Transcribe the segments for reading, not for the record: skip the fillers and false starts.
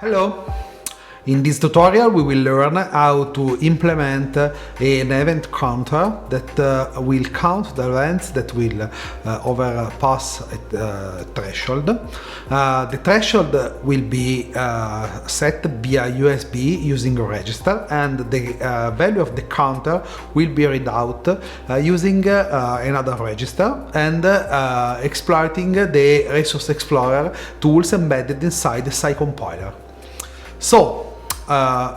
Hello! In this tutorial we will learn how to implement an event counter that will count the events that will overpass a threshold. The threshold will be set via USB using a register, and the value of the counter will be read out using another register and exploiting the Resource Explorer tools embedded inside the SCI-Compiler. So,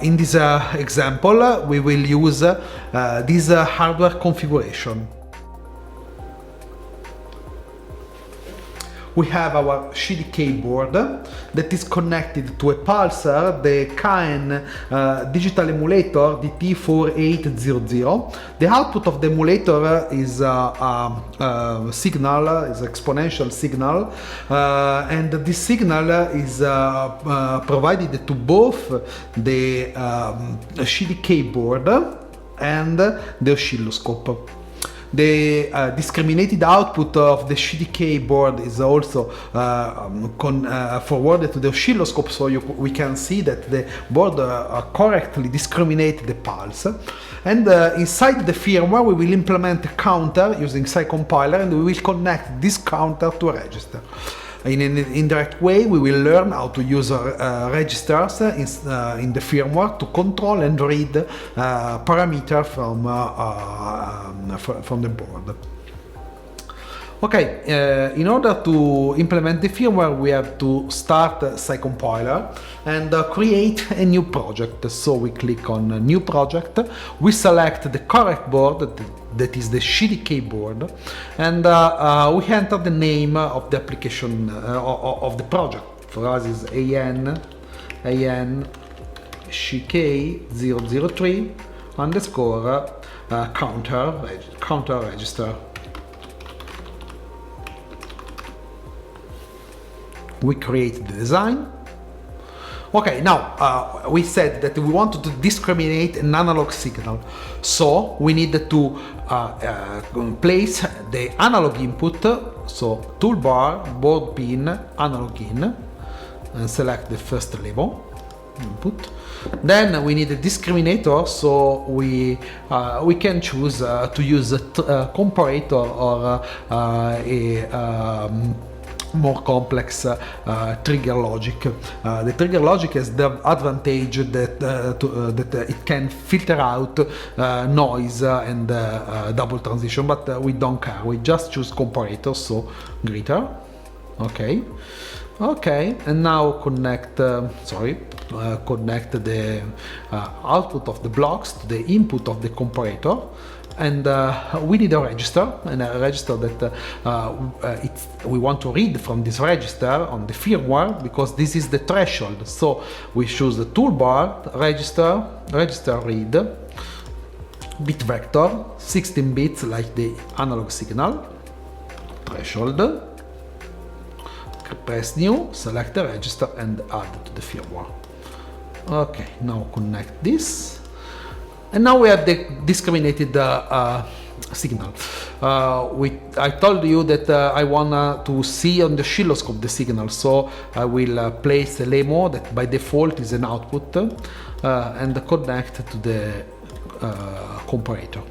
in this example, we will use this hardware configuration. We have our CDK board that is connected to a pulsar, the CAEN digital emulator DT4800. The output of the emulator is a signal, is exponential signal, and this signal is provided to both the CDK board and the oscilloscope. The discriminated output of the CDK board is also forwarded to the oscilloscope, so we can see that the board correctly discriminates the pulse. And inside the firmware we will implement a counter using SCI-Compiler, and we will connect this counter to a register. In an indirect way, we will learn how to use registers in the firmware to control and read parameters from the board. Okay, in order to implement the firmware, we have to start SCI-Compiler and create a new project. So we click on New Project, we select the correct board, that is the CDK board, and we enter the name of the application of the project. For us is AN CK003 underscore counter register. We create the design. Okay, now we said that we wanted to discriminate an analog signal, so we need to place the analog input, so toolbar, board pin, analog in, and select the first level input. Then we need a discriminator, so we can choose to use a comparator or a more complex trigger logic. The trigger logic has the advantage that it can filter out noise and double transition, but we don't care. We just choose comparator, so greater. Okay, and now connect the output of the blocks to the input of the comparator. And we need a register, that we want to read from this register on the firmware, because this is the threshold. So we choose the toolbar, register read, bit vector, 16 bits like the analog signal, threshold, press new, select the register and add to the firmware. Okay, now connect this. And now we have the discriminated signal. I told you that I want to see on the oscilloscope the signal, so I will place a LEMO that by default is an output and connect to the comparator.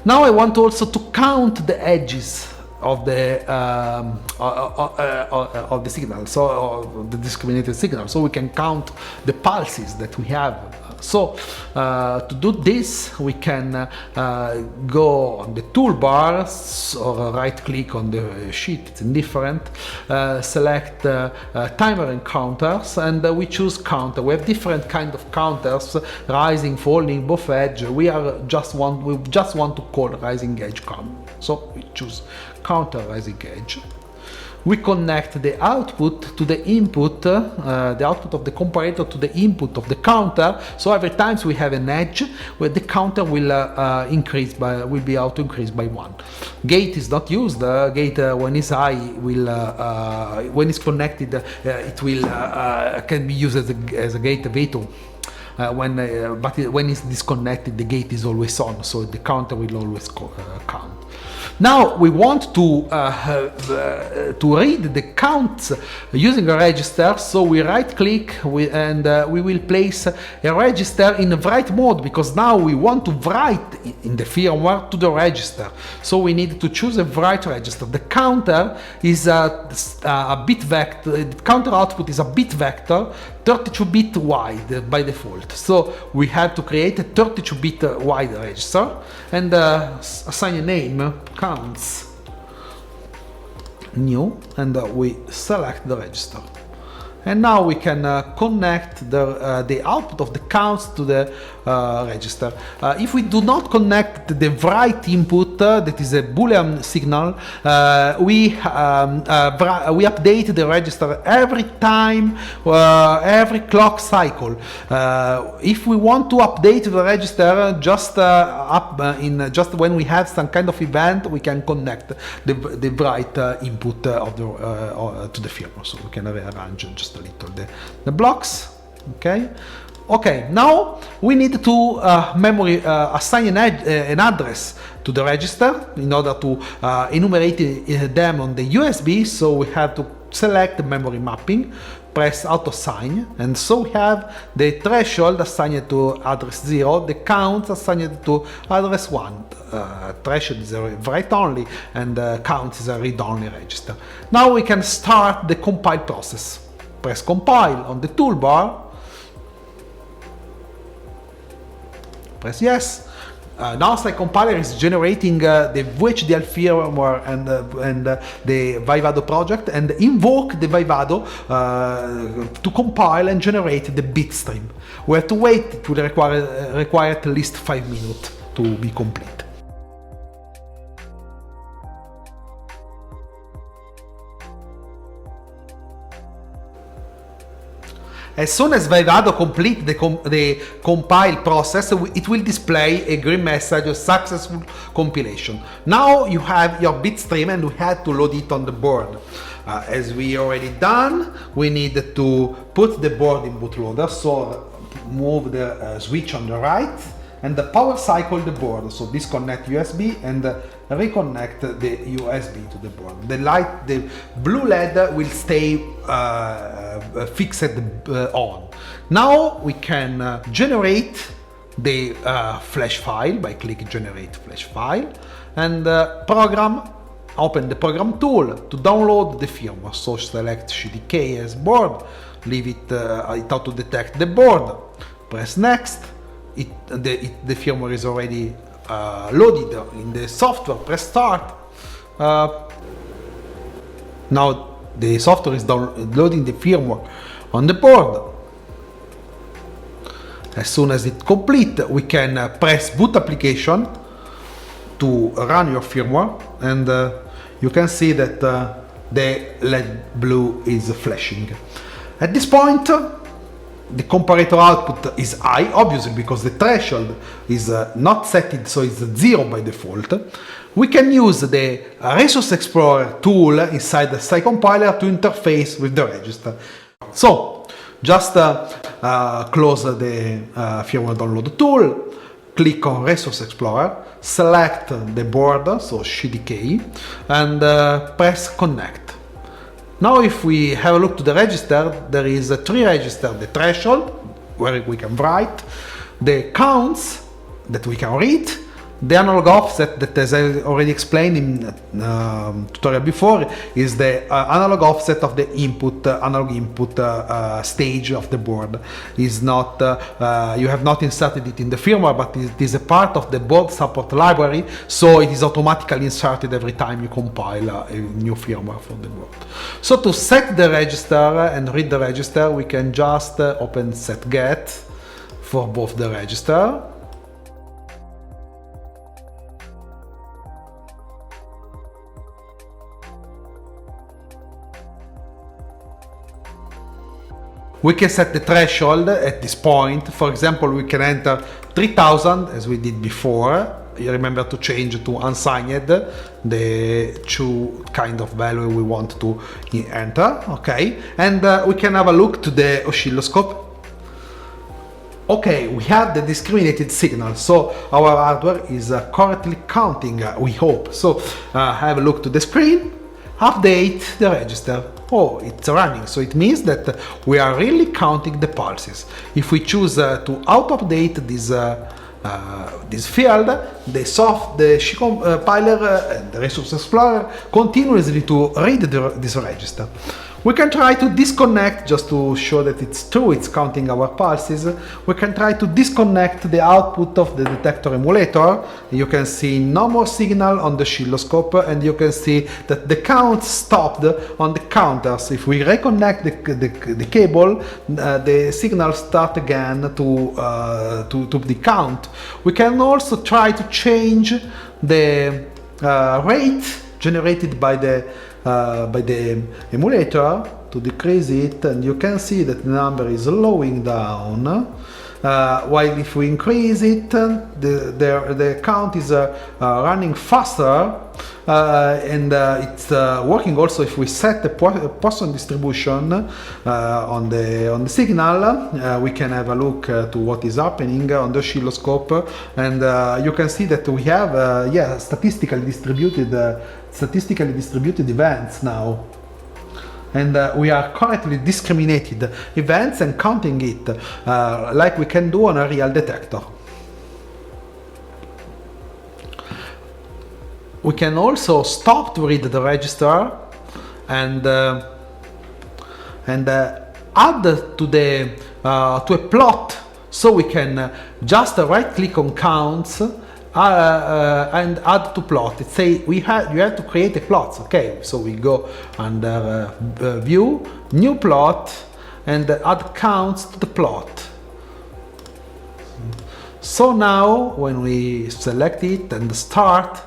Now I want also to count the edges of the signal, so the discriminated signal, so we can count the pulses that we have. So to do this, we can go on the toolbar or right click on the sheet, it's indifferent, select timer and counters, and we choose counter. We have different kind of counters, rising, falling, both edge. We just want to call rising edge count, so we choose counter rising edge. We connect the output to the input, the output of the comparator to the input of the counter. So every time we have an edge, where the counter will be auto increased by 1. Gate is not used. Gate when is high when it's connected, it will can be used as a gate V2. when it's disconnected, the gate is always on, so the counter will always count. Now we want to read the counts using a register, so we right click and we will place a register in write mode, because now we want to write in the firmware to the register. So we need to choose a write register. The counter is a bit vector, the counter output is a bit vector, 32-bit wide by default. So we have to create a 32-bit wide register and assign a name, counts, new, and we select the register. And now we can connect the output of the counts to the register. If we do not connect the write input, that is a Boolean signal, we update the register every time, every clock cycle. If we want to update the register just just when we have some kind of event, we can connect the write input of the to the firmware. So we can rearrange just a little the blocks. Okay, now we need to assign an address to the register in order to enumerate them on the USB. So we have to select the memory mapping, press auto assign, and so we have the threshold assigned to address 0, the count assigned to address 1. Threshold is a write only and count is a read only register. Now we can start the compile process. Press compile on the toolbar, press yes. Now SCI-Compiler is generating the VHDL firmware and the Vivado project, and invoke the Vivado to compile and generate the bit stream. We have to wait, it will require at least 5 minutes to be complete. As soon as Vivado complete the compile process, it will display a green message of successful compilation. Now you have your bit stream and we have to load it on the board. As we already done, we need to put the board in bootloader, so move the switch on the right and the power cycle the board, so disconnect USB and reconnect the USB to the board. The blue LED will stay fixed on. Now we can generate the flash file by clicking generate flash file and open the program tool to download the firmware. So select CDK as board, leave it auto detect the board, press next. The firmware is already loaded in the software, press start. Now the software is downloading the firmware on the board. As soon as it's complete, we can press boot application to run your firmware, and you can see that the LED blue is flashing. At this point, the comparator output is high, obviously, because the threshold is not set, so it's 0 by default. We can use the Resource Explorer tool inside the SCI-Compiler to interface with the register. So, just close the firmware download tool, click on Resource Explorer, select the board, so CDK, and press connect. Now if we have a look to the register, there is 3 registers: the threshold, where we can write, the counts that we can read, the analog offset that, as I already explained in tutorial before, is the analog offset of the analog input stage of the board. Is not you have not inserted it in the firmware, but it is a part of the board support library, so it is automatically inserted every time you compile a new firmware for the board. So to set the register and read the register, we can just open setget for both the register. We can set the threshold at this point. For example, we can enter 3000 as we did before. You remember to change to unsigned the 2 kind of value we want to enter. Okay, and we can have a look to the oscilloscope. Okay, we have the discriminated signal, so our hardware is correctly counting, we hope. So have a look to the screen, update the register. Oh, it's running, so it means that we are really counting the pulses. If we choose to auto-update this field, the SCI-Compiler and the Resource Explorer continuously to read this register. We can try to disconnect, just to show that it's true, it's counting our pulses. We can try to disconnect the output of the detector emulator. You can see no more signal on the oscilloscope, and you can see that the count stopped on the counters. If we reconnect the cable, the signal start again to the count. We can also try to change the rate generated by the emulator to decrease it, and you can see that the number is slowing down, while if we increase it, the count is running faster, and it's working also if we set the Poisson distribution on the signal. We can have a look to what is happening on the oscilloscope, and you can see that we have statistically distributed events now, and we are correctly discriminated events and counting it like we can do on a real detector. We can also stop to read the register and add to a plot, so we can just right click on counts and add to plot. It say you have to create a plot. Okay, so we go under view, new plot, and add counts to the plot. So now when we select it and start,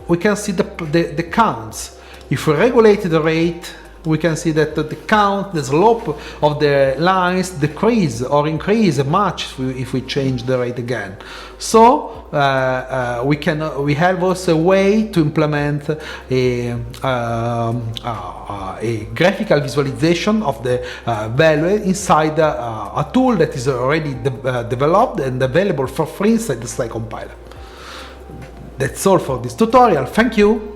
we can see the counts. If we regulate the rate, we can see that the count, the slope of the lines decrease or increase much if we change the rate again. So we have also a way to implement a graphical visualization of the value inside a tool that is already developed and available for free inside the SCI-Compiler. That's all for this tutorial. Thank you.